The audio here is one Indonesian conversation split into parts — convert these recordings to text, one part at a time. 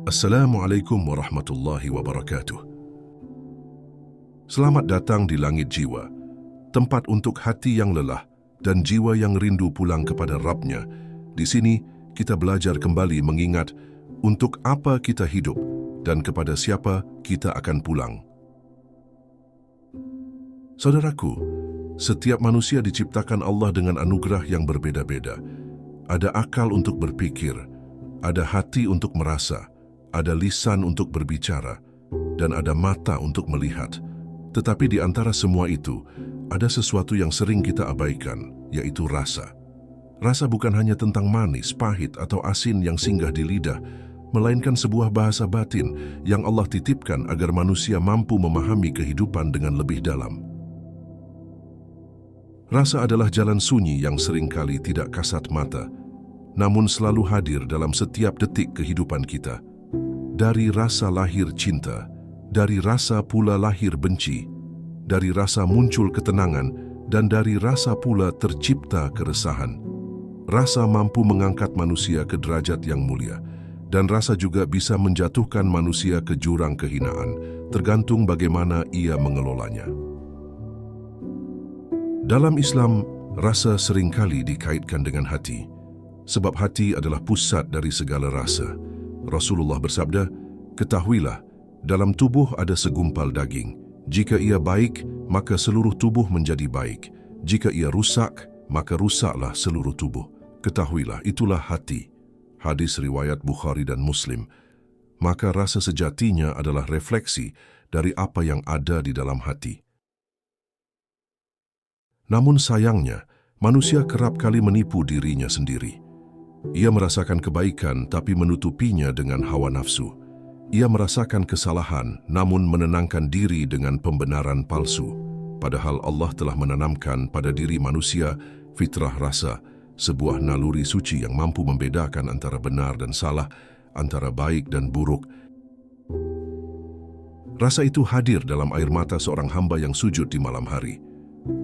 Assalamualaikum warahmatullahi wabarakatuh. Selamat datang di Langit Jiwa, tempat untuk hati yang lelah dan jiwa yang rindu pulang kepada Rabb-Nya. Di sini kita belajar kembali mengingat untuk apa kita hidup dan kepada siapa kita akan pulang. Saudaraku, setiap manusia diciptakan Allah dengan anugerah yang berbeda-beda. Ada akal untuk berpikir, ada hati untuk merasa, ada lisan untuk berbicara, dan ada mata untuk melihat. Tetapi di antara semua itu, ada sesuatu yang sering kita abaikan, yaitu rasa. Rasa bukan hanya tentang manis, pahit, atau asin yang singgah di lidah, melainkan sebuah bahasa batin yang Allah titipkan agar manusia mampu memahami kehidupan dengan lebih dalam. Rasa adalah jalan sunyi yang seringkali tidak kasat mata, namun selalu hadir dalam setiap detik kehidupan kita. Dari rasa lahir cinta, dari rasa pula lahir benci, dari rasa muncul ketenangan, dan dari rasa pula tercipta keresahan. Rasa mampu mengangkat manusia ke derajat yang mulia, dan rasa juga bisa menjatuhkan manusia ke jurang kehinaan, tergantung bagaimana ia mengelolanya. Dalam Islam, rasa seringkali dikaitkan dengan hati, sebab hati adalah pusat dari segala rasa. Rasulullah bersabda, "Ketahuilah, dalam tubuh ada segumpal daging. Jika ia baik, maka seluruh tubuh menjadi baik. Jika ia rusak, maka rusaklah seluruh tubuh. Ketahuilah, itulah hati." Hadis riwayat Bukhari dan Muslim. Maka rasa sejatinya adalah refleksi dari apa yang ada di dalam hati. Namun sayangnya, manusia kerap kali menipu dirinya sendiri. Ia merasakan kebaikan tapi menutupinya dengan hawa nafsu. Ia merasakan kesalahan namun menenangkan diri dengan pembenaran palsu. Padahal Allah telah menanamkan pada diri manusia fitrah rasa, sebuah naluri suci yang mampu membedakan antara benar dan salah, antara baik dan buruk. Rasa itu hadir dalam air mata seorang hamba yang sujud di malam hari.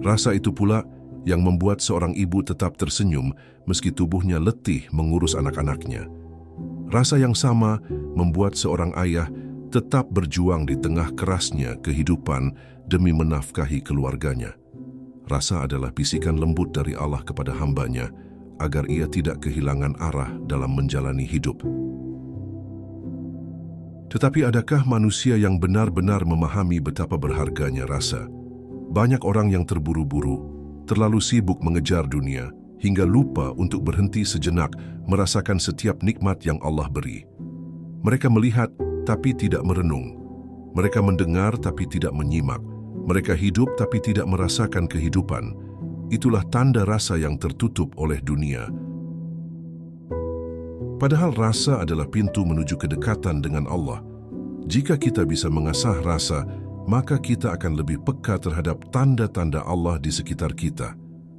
Rasa itu pula yang membuat seorang ibu tetap tersenyum meski tubuhnya letih mengurus anak-anaknya. Rasa yang sama membuat seorang ayah tetap berjuang di tengah kerasnya kehidupan demi menafkahi keluarganya. Rasa adalah bisikan lembut dari Allah kepada hambanya agar ia tidak kehilangan arah dalam menjalani hidup. Tetapi adakah manusia yang benar-benar memahami betapa berharganya rasa? Banyak orang yang terburu-buru, terlalu sibuk mengejar dunia, hingga lupa untuk berhenti sejenak merasakan setiap nikmat yang Allah beri. Mereka melihat tapi tidak merenung. Mereka mendengar tapi tidak menyimak. Mereka hidup tapi tidak merasakan kehidupan. Itulah tanda rasa yang tertutup oleh dunia. Padahal rasa adalah pintu menuju kedekatan dengan Allah. Jika kita bisa mengasah rasa, maka kita akan lebih peka terhadap tanda-tanda Allah di sekitar kita.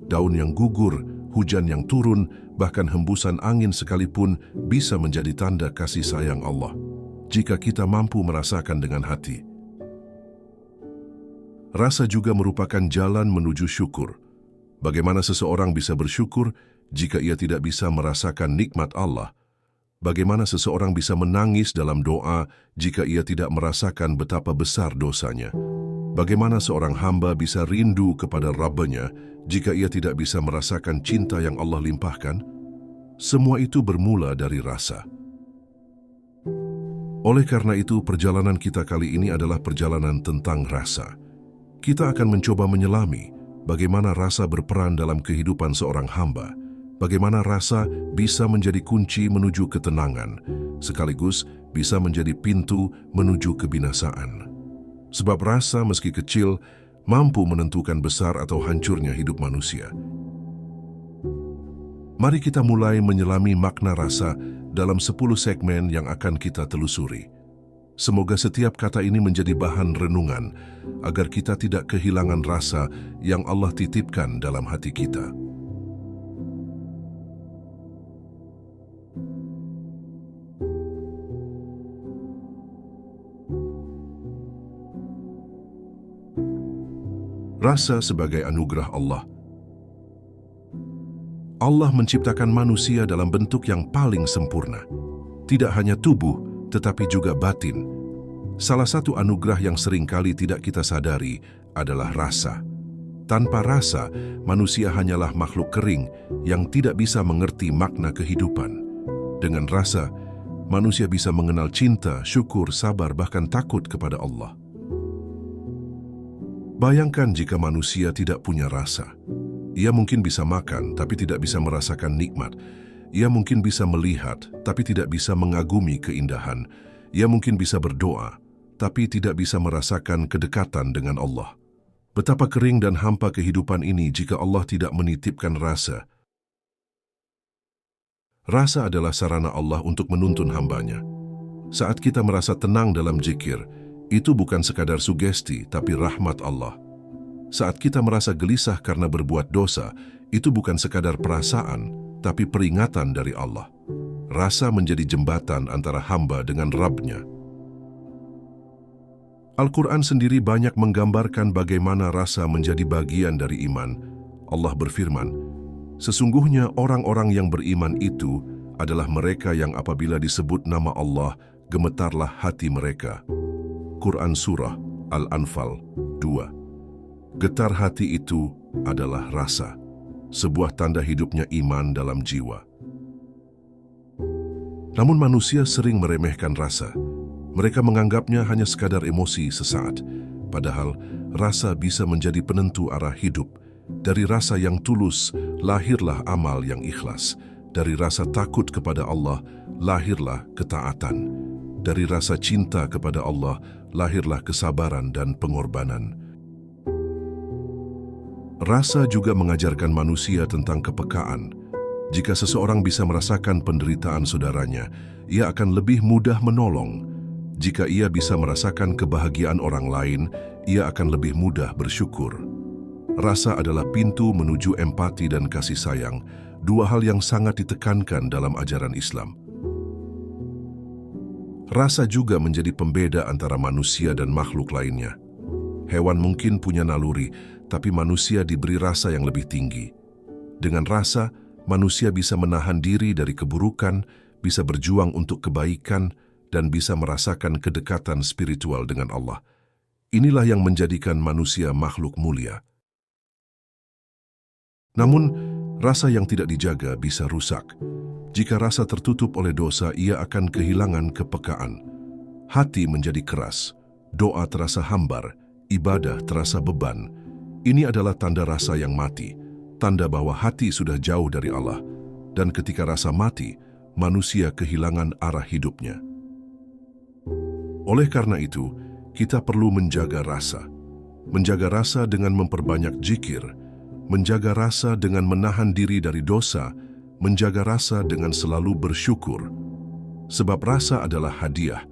Daun yang gugur, hujan yang turun, bahkan hembusan angin sekalipun bisa menjadi tanda kasih sayang Allah, jika kita mampu merasakan dengan hati. Rasa juga merupakan jalan menuju syukur. Bagaimana seseorang bisa bersyukur jika ia tidak bisa merasakan nikmat Allah? Bagaimana seseorang bisa menangis dalam doa jika ia tidak merasakan betapa besar dosanya? Bagaimana seorang hamba bisa rindu kepada Rabb-Nya jika ia tidak bisa merasakan cinta yang Allah limpahkan? Semua itu bermula dari rasa. Oleh karena itu, perjalanan kita kali ini adalah perjalanan tentang rasa. Kita akan mencoba menyelami bagaimana rasa berperan dalam kehidupan seorang hamba. Bagaimana rasa bisa menjadi kunci menuju ketenangan, sekaligus bisa menjadi pintu menuju kebinasaan. Sebab rasa meski kecil, mampu menentukan besar atau hancurnya hidup manusia. Mari kita mulai menyelami makna rasa dalam 10 segmen yang akan kita telusuri. Semoga setiap kata ini menjadi bahan renungan, agar kita tidak kehilangan rasa yang Allah titipkan dalam hati kita. Rasa sebagai anugerah Allah. Allah menciptakan manusia dalam bentuk yang paling sempurna. Tidak hanya tubuh, tetapi juga batin. Salah satu anugerah yang seringkali tidak kita sadari adalah rasa. Tanpa rasa, manusia hanyalah makhluk kering yang tidak bisa mengerti makna kehidupan. Dengan rasa, manusia bisa mengenal cinta, syukur, sabar, bahkan takut kepada Allah. Bayangkan jika manusia tidak punya rasa. Ia mungkin bisa makan, tapi tidak bisa merasakan nikmat. Ia mungkin bisa melihat, tapi tidak bisa mengagumi keindahan. Ia mungkin bisa berdoa, tapi tidak bisa merasakan kedekatan dengan Allah. Betapa kering dan hampa kehidupan ini jika Allah tidak menitipkan rasa. Rasa adalah sarana Allah untuk menuntun hambanya. Saat kita merasa tenang dalam zikir, itu bukan sekadar sugesti, tapi rahmat Allah. Saat kita merasa gelisah karena berbuat dosa, itu bukan sekadar perasaan, tapi peringatan dari Allah. Rasa menjadi jembatan antara hamba dengan Rabb-Nya. Al-Quran sendiri banyak menggambarkan bagaimana rasa menjadi bagian dari iman. Allah berfirman, "Sesungguhnya orang-orang yang beriman itu adalah mereka yang apabila disebut nama Allah, gemetarlah hati mereka." Quran Surah Al-Anfal 2. Getar hati itu adalah rasa, sebuah tanda hidupnya iman dalam jiwa. Namun manusia sering meremehkan rasa. Mereka menganggapnya hanya sekadar emosi sesaat, padahal rasa bisa menjadi penentu arah hidup. Dari rasa yang tulus, lahirlah amal yang ikhlas. Dari rasa takut kepada Allah, lahirlah ketaatan. Dari rasa cinta kepada Allah, lahirlah kesabaran dan pengorbanan. Rasa juga mengajarkan manusia tentang kepekaan. Jika seseorang bisa merasakan penderitaan saudaranya, ia akan lebih mudah menolong. Jika ia bisa merasakan kebahagiaan orang lain, ia akan lebih mudah bersyukur. Rasa adalah pintu menuju empati dan kasih sayang, dua hal yang sangat ditekankan dalam ajaran Islam. Rasa juga menjadi pembeda antara manusia dan makhluk lainnya. Hewan mungkin punya naluri, tapi manusia diberi rasa yang lebih tinggi. Dengan rasa, manusia bisa menahan diri dari keburukan, bisa berjuang untuk kebaikan, dan bisa merasakan kedekatan spiritual dengan Allah. Inilah yang menjadikan manusia makhluk mulia. Namun, rasa yang tidak dijaga bisa rusak. Jika rasa tertutup oleh dosa, ia akan kehilangan kepekaan. Hati menjadi keras, doa terasa hambar, ibadah terasa beban. Ini adalah tanda rasa yang mati, tanda bahwa hati sudah jauh dari Allah. Dan ketika rasa mati, manusia kehilangan arah hidupnya. Oleh karena itu, kita perlu menjaga rasa. Menjaga rasa dengan memperbanyak zikir, menjaga rasa dengan menahan diri dari dosa, menjaga rasa dengan selalu bersyukur. Sebab rasa adalah hadiah,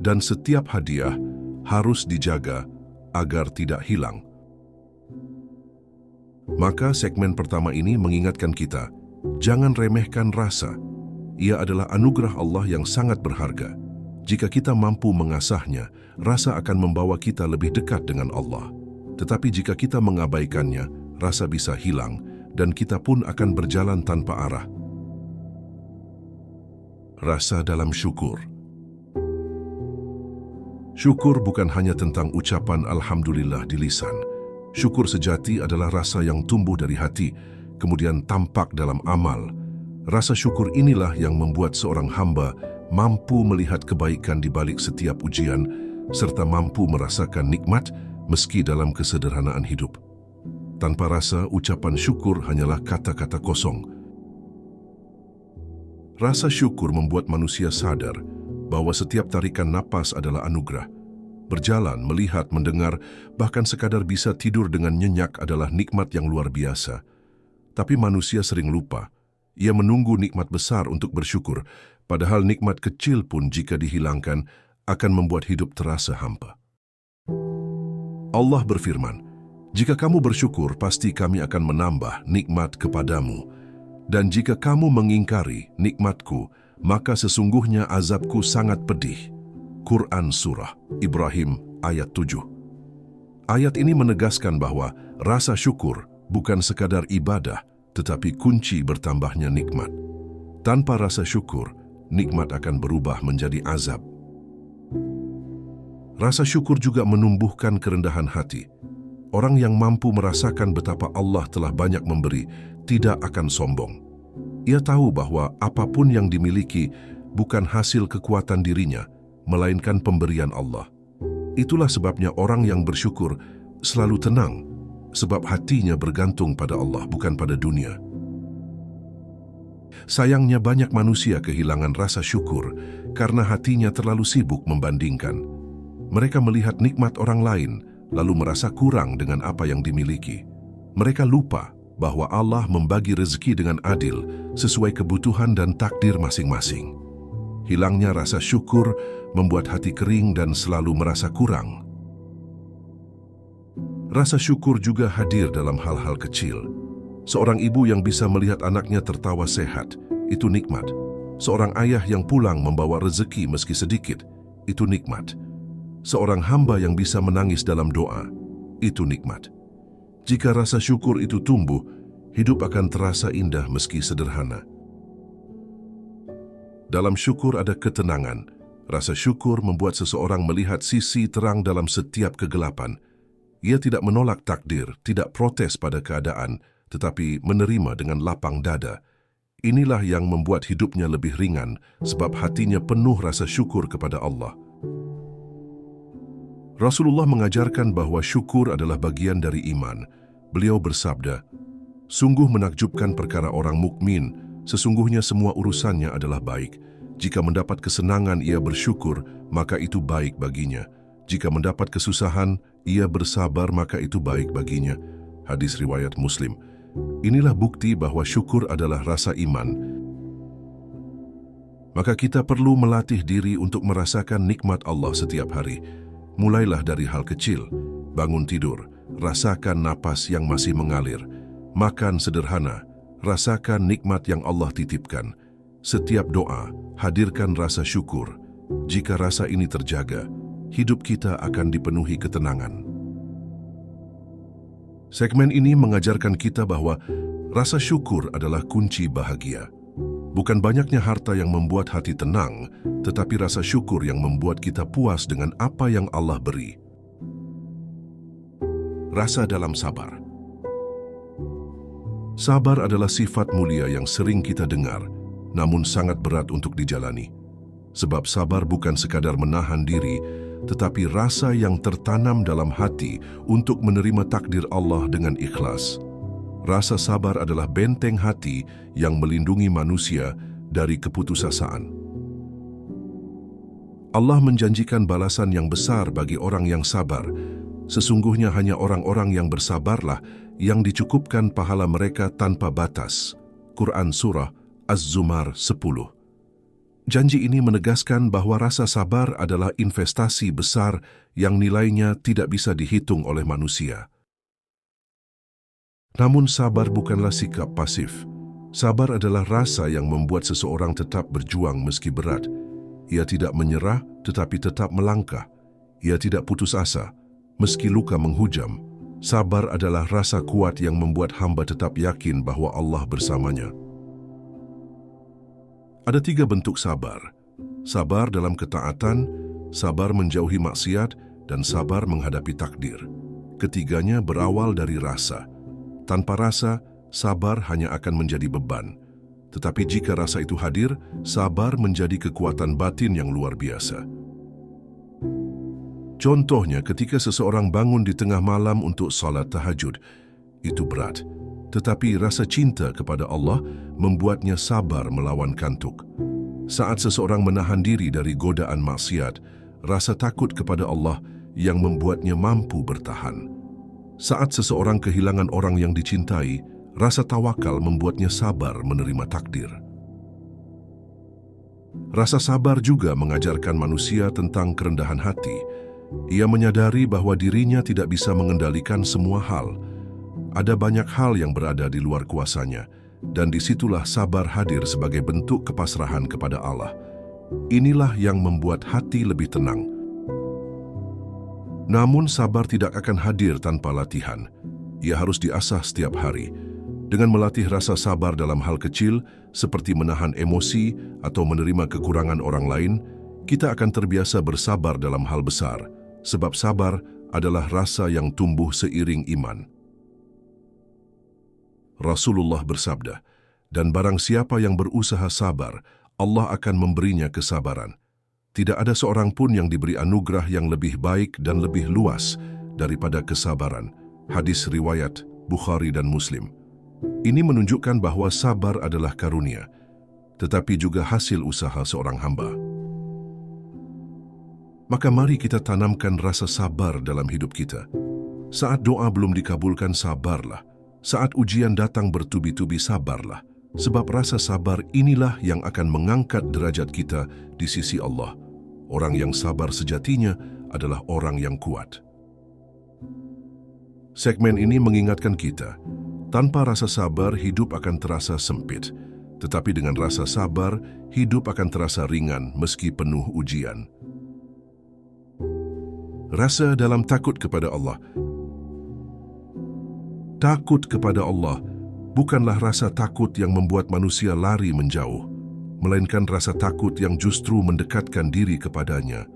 dan setiap hadiah harus dijaga agar tidak hilang. Maka segmen pertama ini mengingatkan kita, jangan remehkan rasa. Ia adalah anugerah Allah yang sangat berharga. Jika kita mampu mengasahnya, rasa akan membawa kita lebih dekat dengan Allah. Tetapi jika kita mengabaikannya, rasa bisa hilang dan kita pun akan berjalan tanpa arah. Rasa dalam syukur. Syukur bukan hanya tentang ucapan Alhamdulillah di lisan. Syukur sejati adalah rasa yang tumbuh dari hati, kemudian tampak dalam amal. Rasa syukur inilah yang membuat seorang hamba mampu melihat kebaikan di balik setiap ujian, serta mampu merasakan nikmat meski dalam kesederhanaan hidup. Tanpa rasa, ucapan syukur hanyalah kata-kata kosong. Rasa syukur membuat manusia sadar bahwa setiap tarikan napas adalah anugerah. Berjalan, melihat, mendengar, bahkan sekadar bisa tidur dengan nyenyak adalah nikmat yang luar biasa. Tapi manusia sering lupa. Ia menunggu nikmat besar untuk bersyukur, padahal nikmat kecil pun jika dihilangkan akan membuat hidup terasa hampa. Allah berfirman, "Jika kamu bersyukur, pasti kami akan menambah nikmat kepadamu. Dan jika kamu mengingkari nikmatku, maka sesungguhnya azabku sangat pedih." Quran Surah Ibrahim ayat 7. Ayat ini menegaskan bahwa rasa syukur bukan sekadar ibadah, tetapi kunci bertambahnya nikmat. Tanpa rasa syukur, nikmat akan berubah menjadi azab. Rasa syukur juga menumbuhkan kerendahan hati. Orang yang mampu merasakan betapa Allah telah banyak memberi, tidak akan sombong. Ia tahu bahwa apapun yang dimiliki bukan hasil kekuatan dirinya, melainkan pemberian Allah. Itulah sebabnya orang yang bersyukur selalu tenang, sebab hatinya bergantung pada Allah, bukan pada dunia. Sayangnya banyak manusia kehilangan rasa syukur karena hatinya terlalu sibuk membandingkan. Mereka melihat nikmat orang lain, lalu merasa kurang dengan apa yang dimiliki. Mereka lupa bahwa Allah membagi rezeki dengan adil sesuai kebutuhan dan takdir masing-masing. Hilangnya rasa syukur membuat hati kering dan selalu merasa kurang. Rasa syukur juga hadir dalam hal-hal kecil. Seorang ibu yang bisa melihat anaknya tertawa sehat, itu nikmat. Seorang ayah yang pulang membawa rezeki meski sedikit, itu nikmat. Seorang hamba yang bisa menangis dalam doa, itu nikmat. Jika rasa syukur itu tumbuh, hidup akan terasa indah meski sederhana. Dalam syukur ada ketenangan. Rasa syukur membuat seseorang melihat sisi terang dalam setiap kegelapan. Ia tidak menolak takdir, tidak protes pada keadaan, tetapi menerima dengan lapang dada. Inilah yang membuat hidupnya lebih ringan, sebab hatinya penuh rasa syukur kepada Allah. Rasulullah mengajarkan bahwa syukur adalah bagian dari iman. Beliau bersabda, "Sungguh menakjubkan perkara orang mukmin, sesungguhnya semua urusannya adalah baik. Jika mendapat kesenangan ia bersyukur, maka itu baik baginya. Jika mendapat kesusahan, ia bersabar, maka itu baik baginya." Hadis riwayat Muslim. Inilah bukti bahwa syukur adalah rasa iman. Maka kita perlu melatih diri untuk merasakan nikmat Allah setiap hari. Mulailah dari hal kecil, bangun tidur, rasakan napas yang masih mengalir, makan sederhana, rasakan nikmat yang Allah titipkan. Setiap doa, hadirkan rasa syukur. Jika rasa ini terjaga, hidup kita akan dipenuhi ketenangan. Segmen ini mengajarkan kita bahwa rasa syukur adalah kunci bahagia. Bukan banyaknya harta yang membuat hati tenang, tetapi rasa syukur yang membuat kita puas dengan apa yang Allah beri. Rasa dalam sabar. Sabar adalah sifat mulia yang sering kita dengar, namun sangat berat untuk dijalani. Sebab sabar bukan sekadar menahan diri, tetapi rasa yang tertanam dalam hati untuk menerima takdir Allah dengan ikhlas. Rasa sabar adalah benteng hati yang melindungi manusia dari keputusasaan. Allah menjanjikan balasan yang besar bagi orang yang sabar. Sesungguhnya hanya orang-orang yang bersabarlah yang dicukupkan pahala mereka tanpa batas. Quran Surah Az-Zumar 10. Janji ini menegaskan bahwa rasa sabar adalah investasi besar yang nilainya tidak bisa dihitung oleh manusia. Namun sabar bukanlah sikap pasif. Sabar adalah rasa yang membuat seseorang tetap berjuang meski berat. Ia tidak menyerah tetapi tetap melangkah. Ia tidak putus asa meski luka menghujam. Sabar adalah rasa kuat yang membuat hamba tetap yakin bahwa Allah bersamanya. Ada 3 bentuk sabar. Sabar dalam ketaatan, sabar menjauhi maksiat, dan sabar menghadapi takdir. Ketiganya berawal dari rasa. Tanpa rasa, sabar hanya akan menjadi beban. Tetapi jika rasa itu hadir, sabar menjadi kekuatan batin yang luar biasa. Contohnya ketika seseorang bangun di tengah malam untuk salat tahajud, itu berat. Tetapi rasa cinta kepada Allah membuatnya sabar melawan kantuk. Saat seseorang menahan diri dari godaan maksiat, rasa takut kepada Allah yang membuatnya mampu bertahan. Saat seseorang kehilangan orang yang dicintai, rasa tawakal membuatnya sabar menerima takdir. Rasa sabar juga mengajarkan manusia tentang kerendahan hati. Ia menyadari bahwa dirinya tidak bisa mengendalikan semua hal. Ada banyak hal yang berada di luar kuasanya, dan disitulah sabar hadir sebagai bentuk kepasrahan kepada Allah. Inilah yang membuat hati lebih tenang. Namun sabar tidak akan hadir tanpa latihan. Ia harus diasah setiap hari. Dengan melatih rasa sabar dalam hal kecil, seperti menahan emosi atau menerima kekurangan orang lain, kita akan terbiasa bersabar dalam hal besar, sebab sabar adalah rasa yang tumbuh seiring iman. Rasulullah bersabda, "Dan barang siapa yang berusaha sabar, Allah akan memberinya kesabaran. Tidak ada seorang pun yang diberi anugerah yang lebih baik dan lebih luas daripada kesabaran." Hadis riwayat Bukhari dan Muslim. Ini menunjukkan bahwa sabar adalah karunia, tetapi juga hasil usaha seorang hamba. Maka mari kita tanamkan rasa sabar dalam hidup kita. Saat doa belum dikabulkan, sabarlah. Saat ujian datang bertubi-tubi, sabarlah. Sebab rasa sabar inilah yang akan mengangkat derajat kita di sisi Allah. Orang yang sabar sejatinya adalah orang yang kuat. Segmen ini mengingatkan kita, tanpa rasa sabar hidup akan terasa sempit. Tetapi dengan rasa sabar, hidup akan terasa ringan meski penuh ujian. Rasa dalam takut kepada Allah. Takut kepada Allah bukanlah rasa takut yang membuat manusia lari menjauh, melainkan rasa takut yang justru mendekatkan diri kepadanya.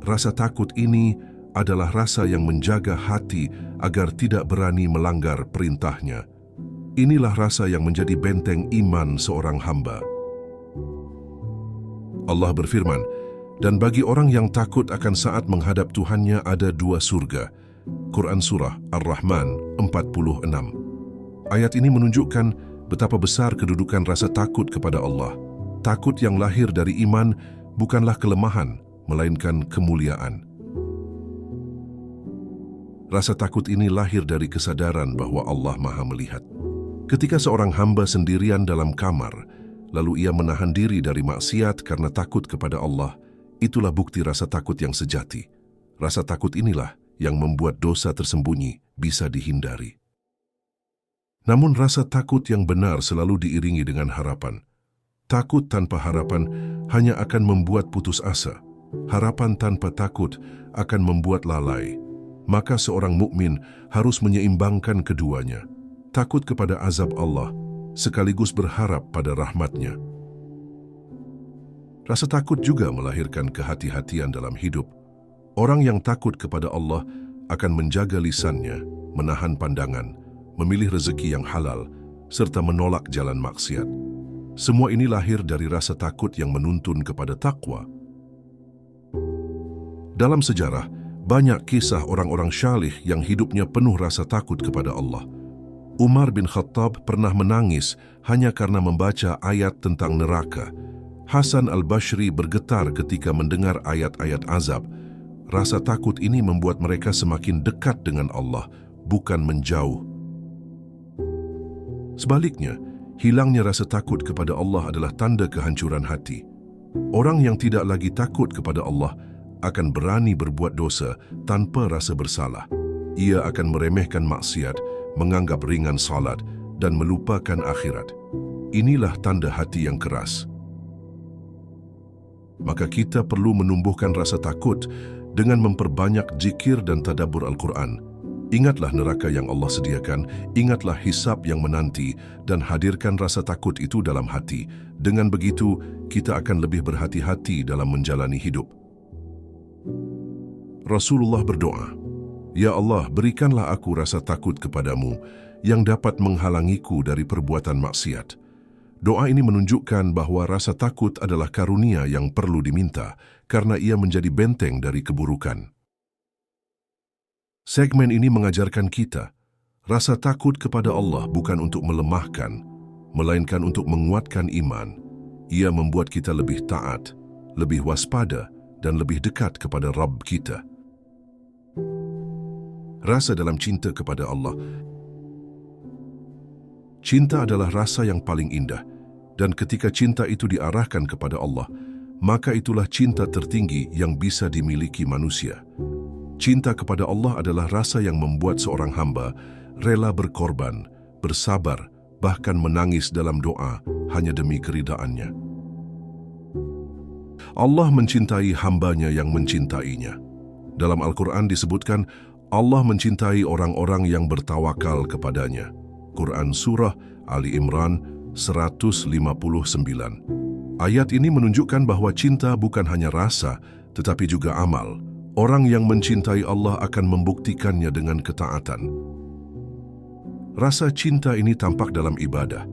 Rasa takut ini adalah rasa yang menjaga hati agar tidak berani melanggar perintahnya. Inilah rasa yang menjadi benteng iman seorang hamba. Allah berfirman, "Dan bagi orang yang takut akan saat menghadap Tuhannya ada 2 surga." Quran Surah Ar-Rahman 46. Ayat ini menunjukkan betapa besar kedudukan rasa takut kepada Allah. Takut yang lahir dari iman bukanlah kelemahan, melainkan kemuliaan. Rasa takut ini lahir dari kesadaran bahwa Allah Maha Melihat. Ketika seorang hamba sendirian dalam kamar, lalu ia menahan diri dari maksiat karena takut kepada Allah, itulah bukti rasa takut yang sejati. Rasa takut inilah yang membuat dosa tersembunyi bisa dihindari. Namun rasa takut yang benar selalu diiringi dengan harapan. Takut tanpa harapan hanya akan membuat putus asa. Harapan tanpa takut akan membuat lalai. Maka seorang mukmin harus menyeimbangkan keduanya. Takut kepada azab Allah, sekaligus berharap pada rahmat-Nya. Rasa takut juga melahirkan kehati-hatian dalam hidup. Orang yang takut kepada Allah akan menjaga lisannya, menahan pandangan, memilih rezeki yang halal, serta menolak jalan maksiat. Semua ini lahir dari rasa takut yang menuntun kepada takwa. Dalam sejarah, banyak kisah orang-orang syalih yang hidupnya penuh rasa takut kepada Allah. Umar bin Khattab pernah menangis hanya karena membaca ayat tentang neraka. Hasan al-Bashri bergetar ketika mendengar ayat-ayat azab. Rasa takut ini membuat mereka semakin dekat dengan Allah, bukan menjauh. Sebaliknya, hilangnya rasa takut kepada Allah adalah tanda kehancuran hati. Orang yang tidak lagi takut kepada Allah akan berani berbuat dosa tanpa rasa bersalah. Ia akan meremehkan maksiat, menganggap ringan salat, dan melupakan akhirat. Inilah tanda hati yang keras. Maka kita perlu menumbuhkan rasa takut dengan memperbanyak zikir dan tadabbur Al-Quran. Ingatlah neraka yang Allah sediakan, ingatlah hisab yang menanti, dan hadirkan rasa takut itu dalam hati. Dengan begitu, kita akan lebih berhati-hati dalam menjalani hidup. Rasulullah berdoa, "Ya Allah, berikanlah aku rasa takut kepadamu yang dapat menghalangiku dari perbuatan maksiat." Doa ini menunjukkan bahwa rasa takut adalah karunia yang perlu diminta karena ia menjadi benteng dari keburukan. Segmen ini mengajarkan kita, rasa takut kepada Allah bukan untuk melemahkan, melainkan untuk menguatkan iman. Ia membuat kita lebih taat, lebih waspada, dan lebih dekat kepada Rabb kita. Rasa dalam cinta kepada Allah. Cinta adalah rasa yang paling indah, dan ketika cinta itu diarahkan kepada Allah, maka itulah cinta tertinggi yang bisa dimiliki manusia. Cinta kepada Allah adalah rasa yang membuat seorang hamba rela berkorban, bersabar, bahkan menangis dalam doa hanya demi keridaan-Nya. Allah mencintai hamba-Nya yang mencintainya. Dalam Al-Quran disebutkan, Allah mencintai orang-orang yang bertawakal kepadanya. Quran Surah Ali Imran 159. Ayat ini menunjukkan bahwa cinta bukan hanya rasa, tetapi juga amal. Orang yang mencintai Allah akan membuktikannya dengan ketaatan. Rasa cinta ini tampak dalam ibadah.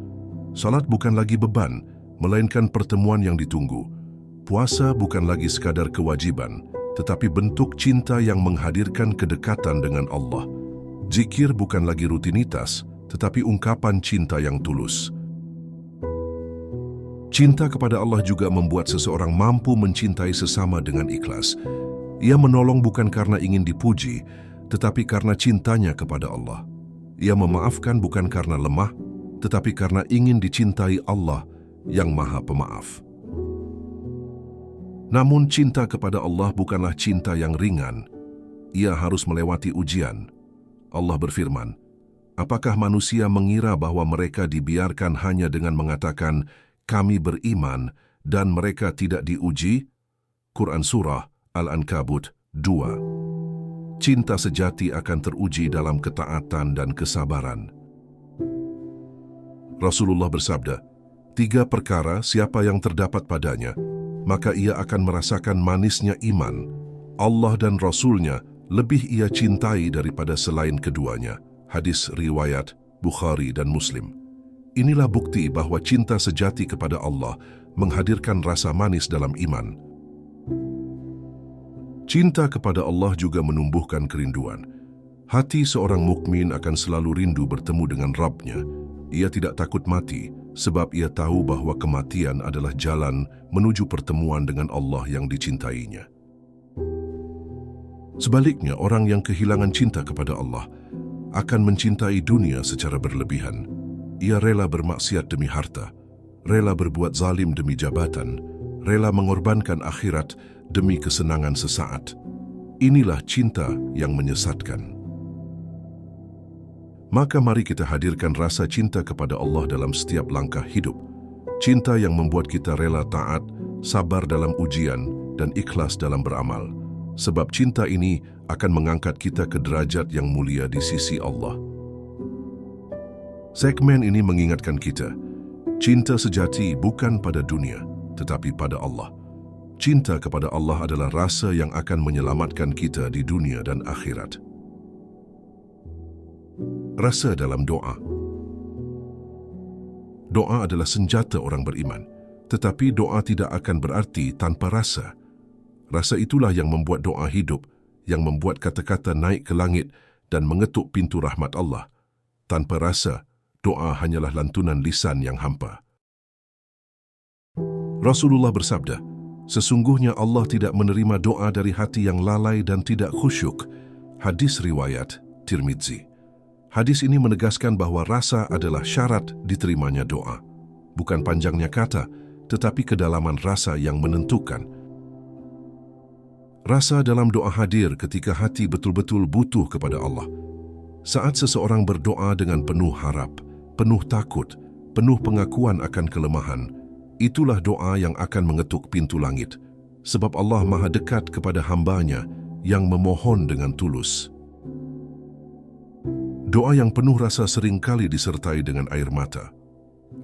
Salat bukan lagi beban, melainkan pertemuan yang ditunggu. Puasa bukan lagi sekadar kewajiban, tetapi bentuk cinta yang menghadirkan kedekatan dengan Allah. Zikir bukan lagi rutinitas, tetapi ungkapan cinta yang tulus. Cinta kepada Allah juga membuat seseorang mampu mencintai sesama dengan ikhlas. Ia menolong bukan karena ingin dipuji, tetapi karena cintanya kepada Allah. Ia memaafkan bukan karena lemah, tetapi karena ingin dicintai Allah yang Maha Pemaaf. Namun cinta kepada Allah bukanlah cinta yang ringan. Ia harus melewati ujian. Allah berfirman, "Apakah manusia mengira bahwa mereka dibiarkan hanya dengan mengatakan, 'Kami beriman,' dan mereka tidak diuji?" Quran Surah Al-Ankabut 2. Cinta sejati akan teruji dalam ketaatan dan kesabaran. Rasulullah bersabda, 3 perkara siapa yang terdapat padanya, maka ia akan merasakan manisnya iman. Allah dan Rasul-Nya lebih ia cintai daripada selain keduanya. Hadis riwayat Bukhari dan Muslim. Inilah bukti bahwa cinta sejati kepada Allah menghadirkan rasa manis dalam iman. Cinta kepada Allah juga menumbuhkan kerinduan. Hati seorang mukmin akan selalu rindu bertemu dengan Rabb-Nya. Ia tidak takut mati, sebab ia tahu bahwa kematian adalah jalan menuju pertemuan dengan Allah yang dicintainya. Sebaliknya, orang yang kehilangan cinta kepada Allah akan mencintai dunia secara berlebihan. Ia rela bermaksiat demi harta, rela berbuat zalim demi jabatan, rela mengorbankan akhirat demi kesenangan sesaat. Inilah cinta yang menyesatkan. Maka mari kita hadirkan rasa cinta kepada Allah dalam setiap langkah hidup. Cinta yang membuat kita rela taat, sabar dalam ujian, dan ikhlas dalam beramal. Sebab cinta ini akan mengangkat kita ke derajat yang mulia di sisi Allah. Segmen ini mengingatkan kita, cinta sejati bukan pada dunia, tetapi pada Allah. Cinta kepada Allah adalah rasa yang akan menyelamatkan kita di dunia dan akhirat. Rasa dalam doa. Doa adalah senjata orang beriman, tetapi doa tidak akan berarti tanpa rasa. Rasa itulah yang membuat doa hidup, yang membuat kata-kata naik ke langit dan mengetuk pintu rahmat Allah. Tanpa rasa, doa hanyalah lantunan lisan yang hampa. Rasulullah bersabda, "Sesungguhnya Allah tidak menerima doa dari hati yang lalai dan tidak khusyuk." Hadis riwayat Tirmidzi. Hadis ini menegaskan bahwa rasa adalah syarat diterimanya doa. Bukan panjangnya kata, tetapi kedalaman rasa yang menentukan. Rasa dalam doa hadir ketika hati betul-betul butuh kepada Allah. Saat seseorang berdoa dengan penuh harap, penuh takut, penuh pengakuan akan kelemahan, itulah doa yang akan mengetuk pintu langit. Sebab Allah Maha dekat kepada hamba-Nya yang memohon dengan tulus. Doa yang penuh rasa seringkali disertai dengan air mata.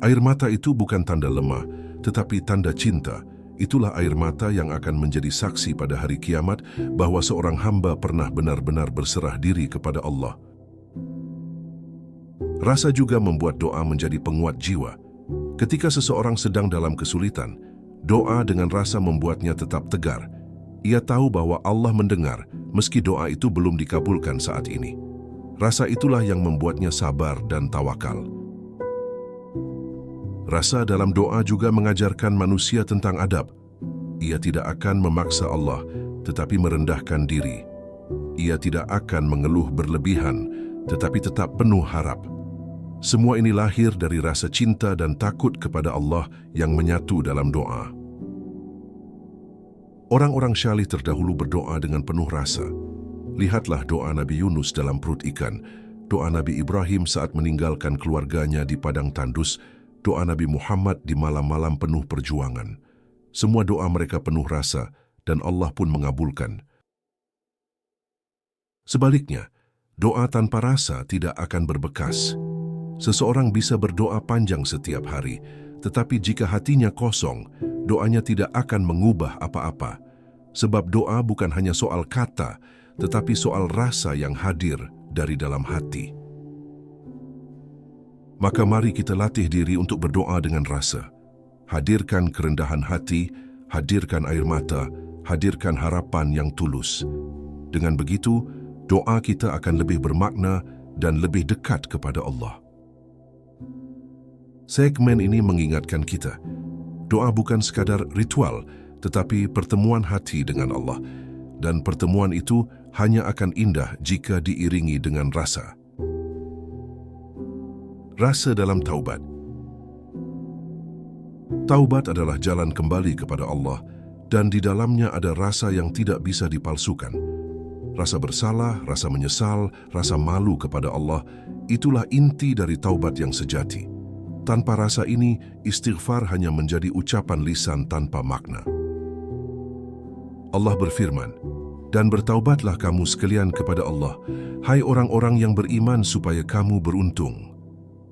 Air mata itu bukan tanda lemah, tetapi tanda cinta. Itulah air mata yang akan menjadi saksi pada hari kiamat bahwa seorang hamba pernah benar-benar berserah diri kepada Allah. Rasa juga membuat doa menjadi penguat jiwa. Ketika seseorang sedang dalam kesulitan, doa dengan rasa membuatnya tetap tegar. Ia tahu bahwa Allah mendengar meski doa itu belum dikabulkan saat ini. Rasa itulah yang membuatnya sabar dan tawakal. Rasa dalam doa juga mengajarkan manusia tentang adab. Ia tidak akan memaksa Allah, tetapi merendahkan diri. Ia tidak akan mengeluh berlebihan, tetapi tetap penuh harap. Semua ini lahir dari rasa cinta dan takut kepada Allah yang menyatu dalam doa. Orang-orang syalih terdahulu berdoa dengan penuh rasa. Lihatlah doa Nabi Yunus dalam perut ikan, doa Nabi Ibrahim saat meninggalkan keluarganya di padang tandus, doa Nabi Muhammad di malam-malam penuh perjuangan. Semua doa mereka penuh rasa dan Allah pun mengabulkan. Sebaliknya, doa tanpa rasa tidak akan berbekas. Seseorang bisa berdoa panjang setiap hari, tetapi jika hatinya kosong, doanya tidak akan mengubah apa-apa. Sebab doa bukan hanya soal kata, tetapi soal rasa yang hadir dari dalam hati. Maka mari kita latih diri untuk berdoa dengan rasa. Hadirkan kerendahan hati, hadirkan air mata, hadirkan harapan yang tulus. Dengan begitu, doa kita akan lebih bermakna dan lebih dekat kepada Allah. Segmen ini mengingatkan kita, doa bukan sekadar ritual, tetapi pertemuan hati dengan Allah. Dan pertemuan itu hanya akan indah jika diiringi dengan rasa. Rasa dalam taubat. Taubat adalah jalan kembali kepada Allah, dan di dalamnya ada rasa yang tidak bisa dipalsukan. Rasa bersalah, rasa menyesal, rasa malu kepada Allah, itulah inti dari taubat yang sejati. Tanpa rasa ini, istighfar hanya menjadi ucapan lisan tanpa makna. Allah berfirman, "Dan bertaubatlah kamu sekalian kepada Allah, hai orang-orang yang beriman supaya kamu beruntung."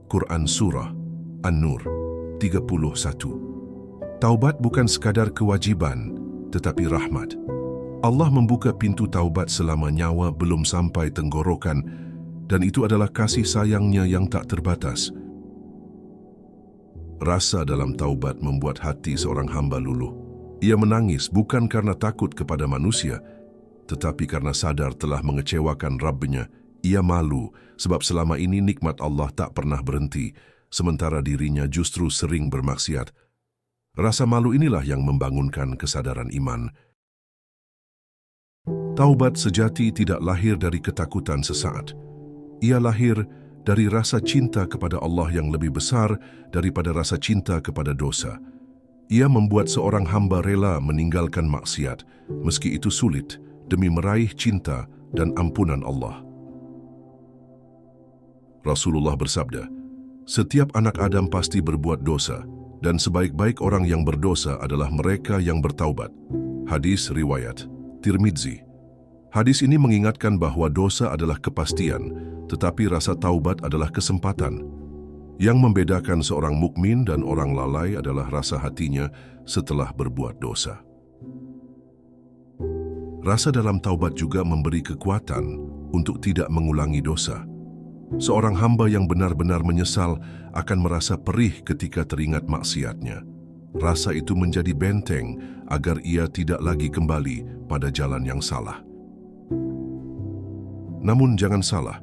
Quran Surah An-Nur 31. Taubat bukan sekadar kewajiban, tetapi rahmat. Allah membuka pintu taubat selama nyawa belum sampai tenggorokan, dan itu adalah kasih sayangnya yang tak terbatas. Rasa dalam taubat membuat hati seorang hamba luluh. Ia menangis bukan karena takut kepada manusia, tetapi karena sadar telah mengecewakan Rabb-Nya. Ia malu sebab selama ini nikmat Allah tak pernah berhenti, sementara dirinya justru sering bermaksiat. Rasa malu inilah yang membangunkan kesadaran iman. Taubat sejati tidak lahir dari ketakutan sesaat. Ia lahir dari rasa cinta kepada Allah yang lebih besar daripada rasa cinta kepada dosa. Ia membuat seorang hamba rela meninggalkan maksiat, meski itu sulit, demi meraih cinta dan ampunan Allah. Rasulullah bersabda, "Setiap anak Adam pasti berbuat dosa, dan sebaik-baik orang yang berdosa adalah mereka yang bertaubat." Hadis riwayat Tirmidzi. Hadis ini mengingatkan bahwa dosa adalah kepastian, tetapi rasa taubat adalah kesempatan. Yang membedakan seorang mukmin dan orang lalai adalah rasa hatinya setelah berbuat dosa. Rasa dalam taubat juga memberi kekuatan untuk tidak mengulangi dosa. Seorang hamba yang benar-benar menyesal akan merasa perih ketika teringat maksiatnya. Rasa itu menjadi benteng agar ia tidak lagi kembali pada jalan yang salah. Namun jangan salah,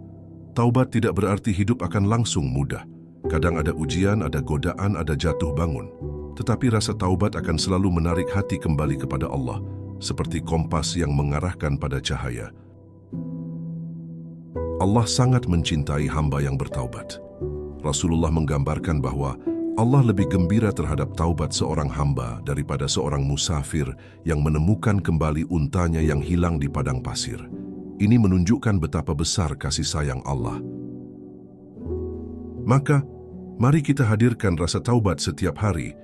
taubat tidak berarti hidup akan langsung mudah. Kadang ada ujian, ada godaan, ada jatuh bangun. Tetapi rasa taubat akan selalu menarik hati kembali kepada Allah, seperti kompas yang mengarahkan pada cahaya. Allah sangat mencintai hamba yang bertaubat. Rasulullah menggambarkan bahwa Allah lebih gembira terhadap taubat seorang hamba daripada seorang musafir yang menemukan kembali untanya yang hilang di padang pasir. Ini menunjukkan betapa besar kasih sayang Allah. Maka, mari kita hadirkan rasa taubat setiap hari.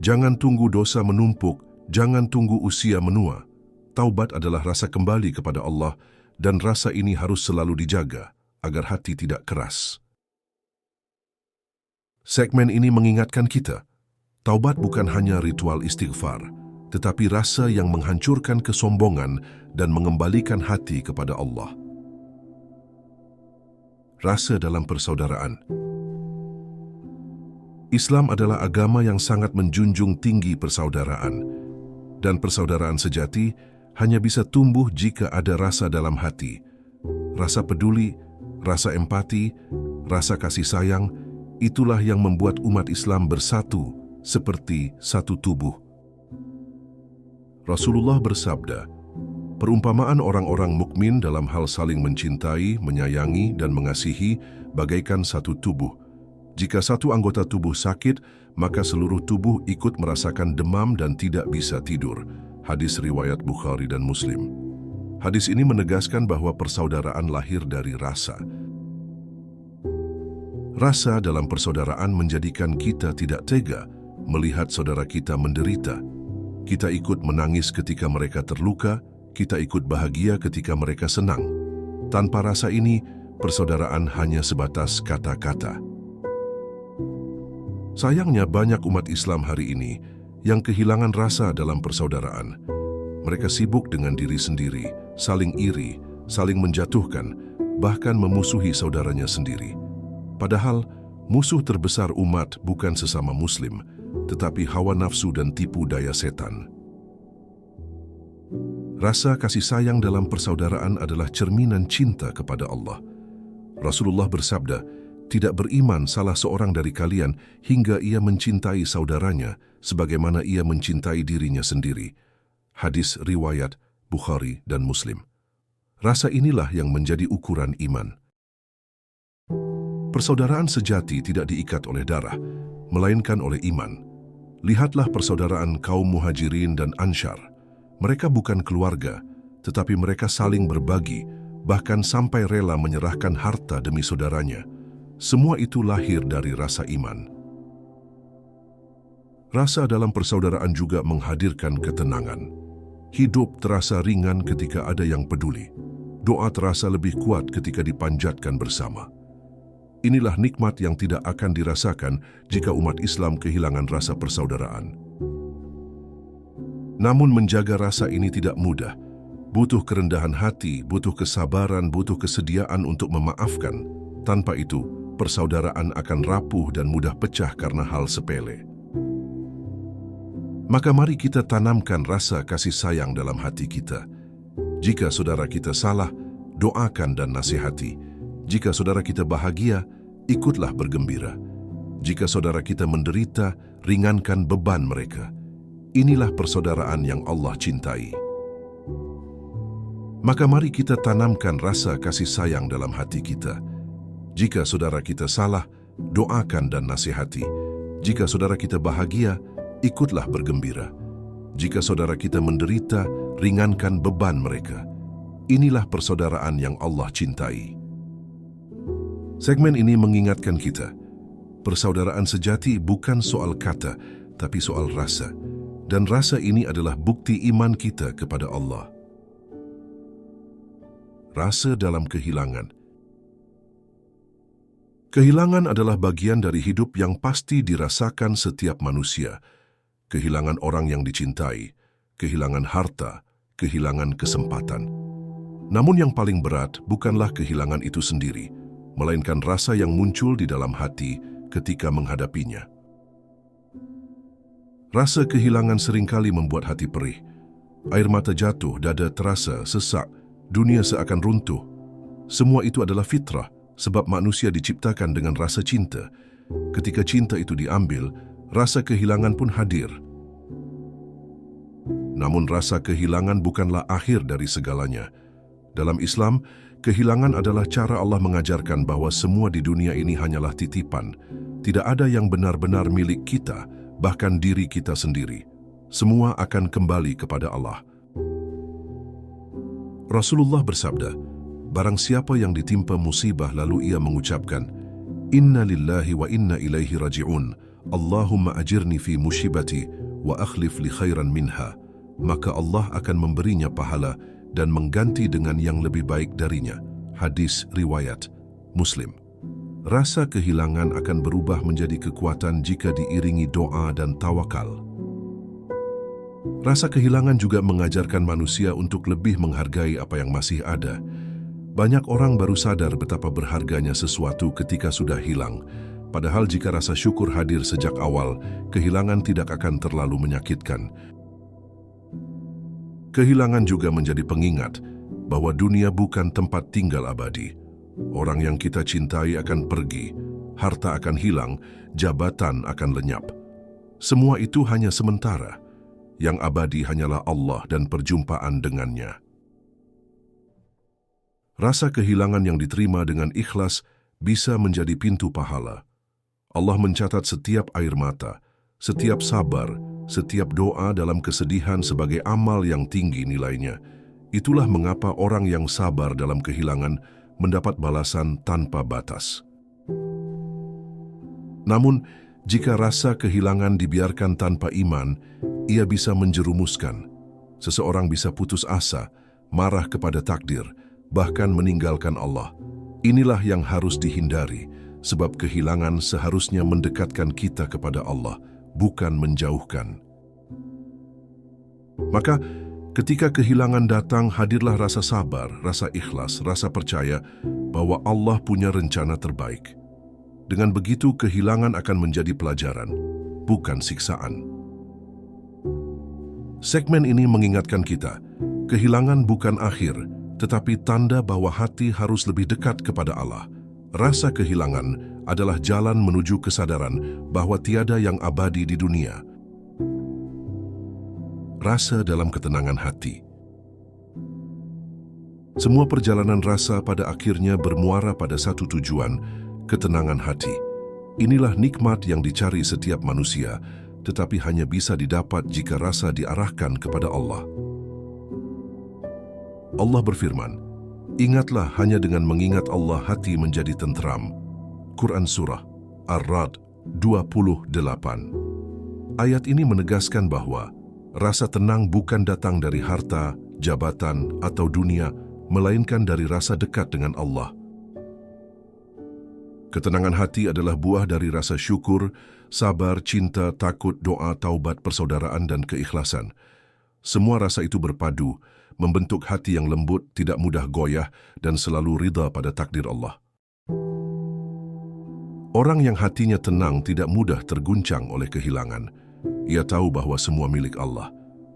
Jangan tunggu dosa menumpuk, jangan tunggu usia menua. Taubat adalah rasa kembali kepada Allah, dan rasa ini harus selalu dijaga agar hati tidak keras. Segmen ini mengingatkan kita, taubat bukan hanya ritual istighfar, tetapi rasa yang menghancurkan kesombongan dan mengembalikan hati kepada Allah. Rasa dalam persaudaraan. Islam adalah agama yang sangat menjunjung tinggi persaudaraan, dan persaudaraan sejati hanya bisa tumbuh jika ada rasa dalam hati, rasa peduli, rasa empati, rasa kasih sayang. Itulah yang membuat umat Islam bersatu seperti satu tubuh. Rasulullah bersabda, perumpamaan orang-orang mukmin dalam hal saling mencintai, menyayangi, dan mengasihi bagaikan satu tubuh. Jika satu anggota tubuh sakit, maka seluruh tubuh ikut merasakan demam dan tidak bisa tidur. Hadis riwayat Bukhari dan Muslim. Hadis ini menegaskan bahwa persaudaraan lahir dari rasa. Rasa dalam persaudaraan menjadikan kita tidak tega melihat saudara kita menderita. Kita ikut menangis ketika mereka terluka, kita ikut bahagia ketika mereka senang. Tanpa rasa ini, persaudaraan hanya sebatas kata-kata. Sayangnya banyak umat Islam hari ini yang kehilangan rasa dalam persaudaraan. Mereka sibuk dengan diri sendiri, saling iri, saling menjatuhkan, bahkan memusuhi saudaranya sendiri. Padahal, musuh terbesar umat bukan sesama Muslim, tetapi hawa nafsu dan tipu daya setan. Rasa kasih sayang dalam persaudaraan adalah cerminan cinta kepada Allah. Rasulullah bersabda, "Tidak beriman salah seorang dari kalian hingga ia mencintai saudaranya sebagaimana ia mencintai dirinya sendiri." Hadis riwayat Bukhari dan Muslim. Rasa inilah yang menjadi ukuran iman. Persaudaraan sejati tidak diikat oleh darah, melainkan oleh iman. Lihatlah persaudaraan kaum Muhajirin dan Ansyar. Mereka bukan keluarga, tetapi mereka saling berbagi, bahkan sampai rela menyerahkan harta demi saudaranya. Semua itu lahir dari rasa iman. Rasa dalam persaudaraan juga menghadirkan ketenangan. Hidup terasa ringan ketika ada yang peduli. Doa terasa lebih kuat ketika dipanjatkan bersama. Inilah nikmat yang tidak akan dirasakan jika umat Islam kehilangan rasa persaudaraan. Namun menjaga rasa ini tidak mudah. Butuh kerendahan hati, butuh kesabaran, butuh kesediaan untuk memaafkan. Tanpa itu, persaudaraan akan rapuh dan mudah pecah karena hal sepele. Maka mari kita tanamkan rasa kasih sayang dalam hati kita. Jika saudara kita salah, doakan dan nasihati. Jika saudara kita bahagia, ikutlah bergembira. Jika saudara kita menderita, ringankan beban mereka. Inilah persaudaraan yang Allah cintai. Maka mari kita tanamkan rasa kasih sayang dalam hati kita. Jika saudara kita salah, doakan dan nasihati. Jika saudara kita bahagia, ikutlah bergembira. Jika saudara kita menderita, ringankan beban mereka. Inilah persaudaraan yang Allah cintai. Segmen ini mengingatkan kita, persaudaraan sejati bukan soal kata, tapi soal rasa. Dan rasa ini adalah bukti iman kita kepada Allah. Rasa dalam kehilangan. Kehilangan adalah bagian dari hidup yang pasti dirasakan setiap manusia. Kehilangan orang yang dicintai, kehilangan harta, kehilangan kesempatan. Namun yang paling berat bukanlah kehilangan itu sendiri, melainkan rasa yang muncul di dalam hati ketika menghadapinya. Rasa kehilangan seringkali membuat hati perih. Air mata jatuh, dada terasa sesak, dunia seakan runtuh. Semua itu adalah fitrah, sebab manusia diciptakan dengan rasa cinta. Ketika cinta itu diambil, rasa kehilangan pun hadir. Namun rasa kehilangan bukanlah akhir dari segalanya. Dalam Islam, kehilangan adalah cara Allah mengajarkan bahwa semua di dunia ini hanyalah titipan. Tidak ada yang benar-benar milik kita, bahkan diri kita sendiri. Semua akan kembali kepada Allah. Rasulullah bersabda, barang siapa yang ditimpa musibah lalu ia mengucapkan, "Inna lillahi wa inna ilaihi raji'un, Allahumma ajirni fi musibati wa akhlif li khairan minha," maka Allah akan memberinya pahala dan mengganti dengan yang lebih baik darinya. Hadis riwayat Muslim. Rasa kehilangan akan berubah menjadi kekuatan jika diiringi doa dan tawakal. Rasa kehilangan juga mengajarkan manusia untuk lebih menghargai apa yang masih ada. Banyak orang baru sadar betapa berharganya sesuatu ketika sudah hilang. Padahal jika rasa syukur hadir sejak awal, kehilangan tidak akan terlalu menyakitkan. Kehilangan juga menjadi pengingat bahwa dunia bukan tempat tinggal abadi. Orang yang kita cintai akan pergi, harta akan hilang, jabatan akan lenyap. Semua itu hanya sementara. Yang abadi hanyalah Allah dan perjumpaan dengannya. Rasa kehilangan yang diterima dengan ikhlas bisa menjadi pintu pahala. Allah mencatat setiap air mata, setiap sabar, setiap doa dalam kesedihan sebagai amal yang tinggi nilainya. Itulah mengapa orang yang sabar dalam kehilangan mendapat balasan tanpa batas. Namun, jika rasa kehilangan dibiarkan tanpa iman, ia bisa menjerumuskan. Seseorang bisa putus asa, marah kepada takdir, bahkan meninggalkan Allah. Inilah yang harus dihindari, sebab kehilangan seharusnya mendekatkan kita kepada Allah, bukan menjauhkan. Maka, Ketika kehilangan datang, hadirlah rasa sabar, rasa ikhlas, rasa percaya bahwa Allah punya rencana terbaik. Dengan begitu, kehilangan akan menjadi pelajaran, bukan siksaan. Segmen ini mengingatkan kita, kehilangan bukan akhir, tetapi tanda bahwa hati harus lebih dekat kepada Allah. Rasa kehilangan adalah jalan menuju kesadaran bahwa tiada yang abadi di dunia. Rasa dalam ketenangan hati. Semua perjalanan rasa pada akhirnya bermuara pada satu tujuan, ketenangan hati. Inilah nikmat yang dicari setiap manusia, tetapi hanya bisa didapat jika rasa diarahkan kepada Allah. Allah berfirman, "Ingatlah hanya dengan mengingat Allah hati menjadi tentram." Quran Surah Ar-Ra'd 28. Ayat ini menegaskan bahwa rasa tenang bukan datang dari harta, jabatan, atau dunia, melainkan dari rasa dekat dengan Allah. Ketenangan hati adalah buah dari rasa syukur, sabar, cinta, takut, doa, taubat, persaudaraan, dan keikhlasan. Semua rasa itu berpadu, membentuk hati yang lembut, tidak mudah goyah, dan selalu ridha pada takdir Allah. Orang yang hatinya tenang tidak mudah terguncang oleh kehilangan. Ia tahu bahwa semua milik Allah.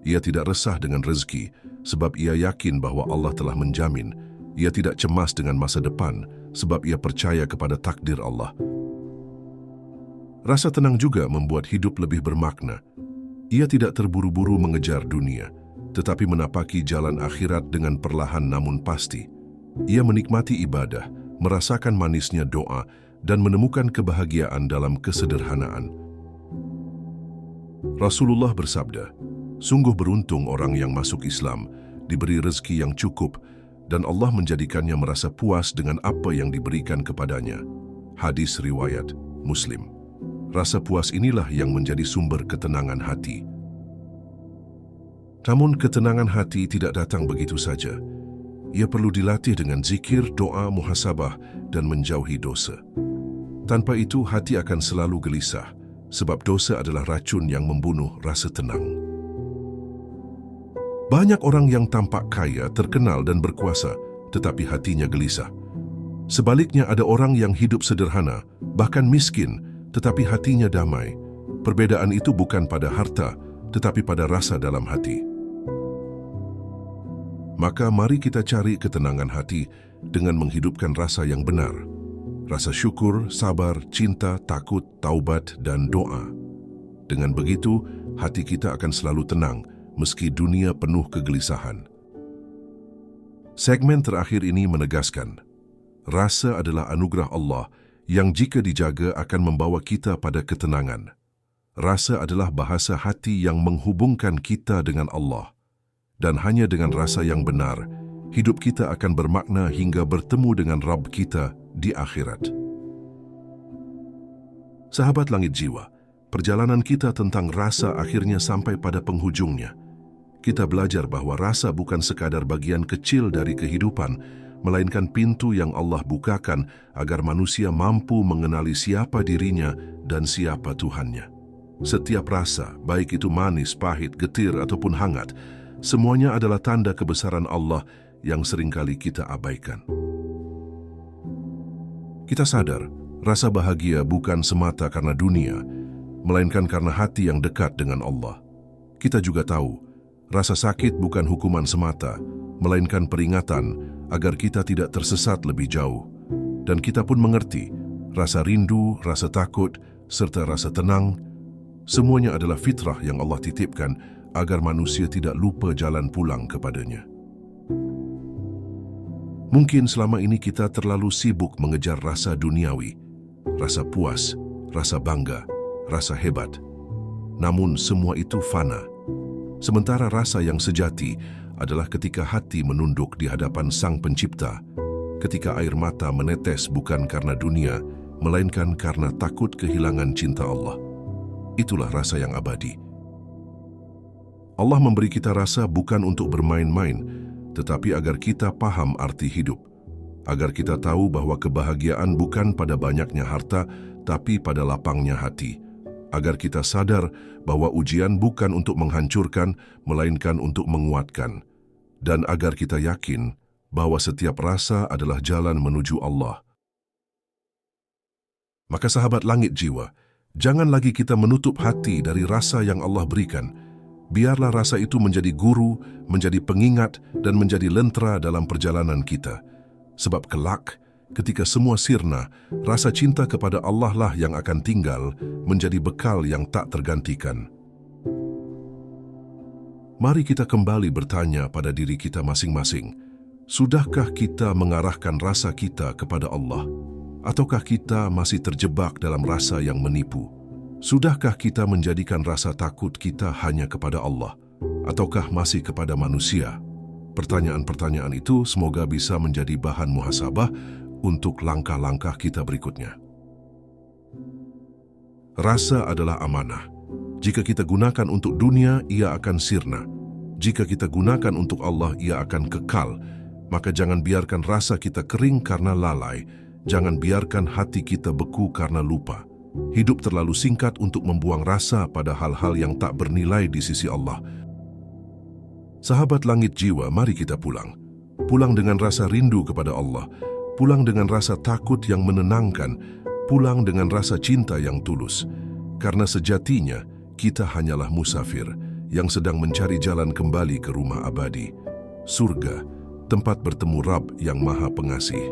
Ia tidak resah dengan rezeki, sebab ia yakin bahwa Allah telah menjamin. Ia tidak cemas dengan masa depan, sebab ia percaya kepada takdir Allah. Rasa tenang juga membuat hidup lebih bermakna. Ia tidak terburu-buru mengejar dunia, tetapi menapaki jalan akhirat dengan perlahan namun pasti. Ia menikmati ibadah, merasakan manisnya doa, dan menemukan kebahagiaan dalam kesederhanaan. Rasulullah bersabda, "Sungguh beruntung orang yang masuk Islam, diberi rezeki yang cukup, dan Allah menjadikannya merasa puas dengan apa yang diberikan kepadanya." Hadis riwayat Muslim. Rasa puas inilah yang menjadi sumber ketenangan hati. Namun ketenangan hati tidak datang begitu saja. Ia perlu dilatih dengan zikir, doa, muhasabah, dan menjauhi dosa. Tanpa itu hati akan selalu gelisah, sebab dosa adalah racun yang membunuh rasa tenang. Banyak orang yang tampak kaya, terkenal, dan berkuasa, tetapi hatinya gelisah. Sebaliknya ada orang yang hidup sederhana, bahkan miskin, tetapi hatinya damai. Perbedaan itu bukan pada harta, tetapi pada rasa dalam hati. Maka mari kita cari ketenangan hati dengan menghidupkan rasa yang benar. Rasa syukur, sabar, cinta, takut, taubat, dan doa. Dengan begitu, hati kita akan selalu tenang, meski dunia penuh kegelisahan. Segmen terakhir ini menegaskan, rasa adalah anugerah Allah yang jika dijaga akan membawa kita pada ketenangan. Rasa adalah bahasa hati yang menghubungkan kita dengan Allah. Dan hanya dengan rasa yang benar, hidup kita akan bermakna hingga bertemu dengan Rabb kita di akhirat. Sahabat Langit Jiwa, perjalanan kita tentang rasa akhirnya sampai pada penghujungnya. Kita belajar bahwa rasa bukan sekadar bagian kecil dari kehidupan, melainkan pintu yang Allah bukakan agar manusia mampu mengenali siapa dirinya dan siapa Tuhannya. Setiap rasa, baik itu manis, pahit, getir, ataupun hangat, semuanya adalah tanda kebesaran Allah yang seringkali kita abaikan. Kita sadar, rasa bahagia bukan semata karena dunia, melainkan karena hati yang dekat dengan Allah. Kita juga tahu, rasa sakit bukan hukuman semata, melainkan peringatan agar kita tidak tersesat lebih jauh. Dan kita pun mengerti, rasa rindu, rasa takut, serta rasa tenang, semuanya adalah fitrah yang Allah titipkan agar manusia tidak lupa jalan pulang kepadanya. Mungkin selama ini kita terlalu sibuk mengejar rasa duniawi, rasa puas, rasa bangga, rasa hebat. Namun semua itu fana. Sementara rasa yang sejati adalah ketika hati menunduk di hadapan Sang Pencipta, ketika air mata menetes bukan karena dunia, melainkan karena takut kehilangan cinta Allah. Itulah rasa yang abadi. Allah memberi kita rasa bukan untuk bermain-main, tetapi agar kita paham arti hidup, agar kita tahu bahwa kebahagiaan bukan pada banyaknya harta, tapi pada lapangnya hati. agar kita sadar bahwa ujian bukan untuk menghancurkan, melainkan untuk menguatkan, dan agar kita yakin bahwa setiap rasa adalah jalan menuju Allah. Maka sahabat langit jiwa, jangan lagi kita menutup hati dari rasa yang Allah berikan. Biarlah rasa itu menjadi guru, menjadi pengingat, dan menjadi lentera dalam perjalanan kita. Sebab kelak, ketika semua sirna, rasa cinta kepada Allah lah yang akan tinggal menjadi bekal yang tak tergantikan. Mari kita kembali bertanya pada diri kita masing-masing. Sudahkah kita mengarahkan rasa kita kepada Allah? Ataukah kita masih terjebak dalam rasa yang menipu? Sudahkah kita menjadikan rasa takut kita hanya kepada Allah? Ataukah masih kepada manusia? Pertanyaan-pertanyaan itu semoga bisa menjadi bahan muhasabah untuk langkah-langkah kita berikutnya. Rasa adalah amanah. Jika kita gunakan untuk dunia, ia akan sirna. Jika kita gunakan untuk Allah, ia akan kekal. Maka jangan biarkan rasa kita kering karena lalai. Jangan biarkan hati kita beku karena lupa. Hidup terlalu singkat untuk membuang rasa pada hal-hal yang tak bernilai di sisi Allah. Sahabat langit jiwa, mari kita pulang. Pulang dengan rasa rindu kepada Allah. Pulang dengan rasa takut yang menenangkan. Pulang dengan rasa cinta yang tulus. Karena sejatinya, kita hanyalah musafir yang sedang mencari jalan kembali ke rumah abadi. Surga, tempat bertemu Rabb yang Maha Pengasih.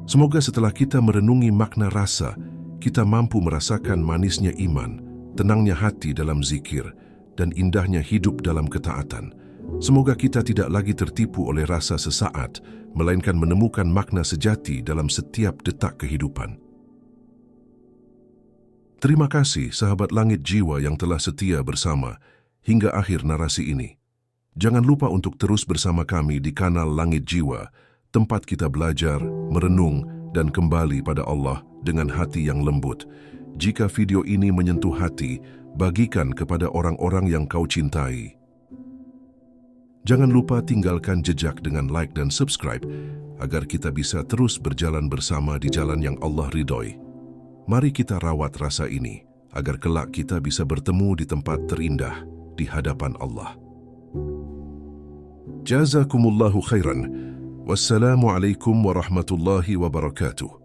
Semoga setelah kita merenungi makna rasa, kita mampu merasakan manisnya iman, tenangnya hati dalam zikir, dan indahnya hidup dalam ketaatan. Semoga kita tidak lagi tertipu oleh rasa sesaat, melainkan menemukan makna sejati dalam setiap detak kehidupan. Terima kasih sahabat langit jiwa yang telah setia bersama hingga akhir narasi ini. Jangan lupa untuk terus bersama kami di kanal Langit Jiwa, tempat kita belajar, merenung, dan kembali pada Allah dengan hati yang lembut. Jika video ini menyentuh hati, bagikan kepada orang-orang yang kau cintai. Jangan lupa tinggalkan jejak dengan like dan subscribe, agar kita bisa terus berjalan bersama di jalan yang Allah ridhoi. Mari kita rawat rasa ini, agar kelak kita bisa bertemu di tempat terindah di hadapan Allah. Jazakumullahu khairan. Wassalamualaikum warahmatullahi wabarakatuh.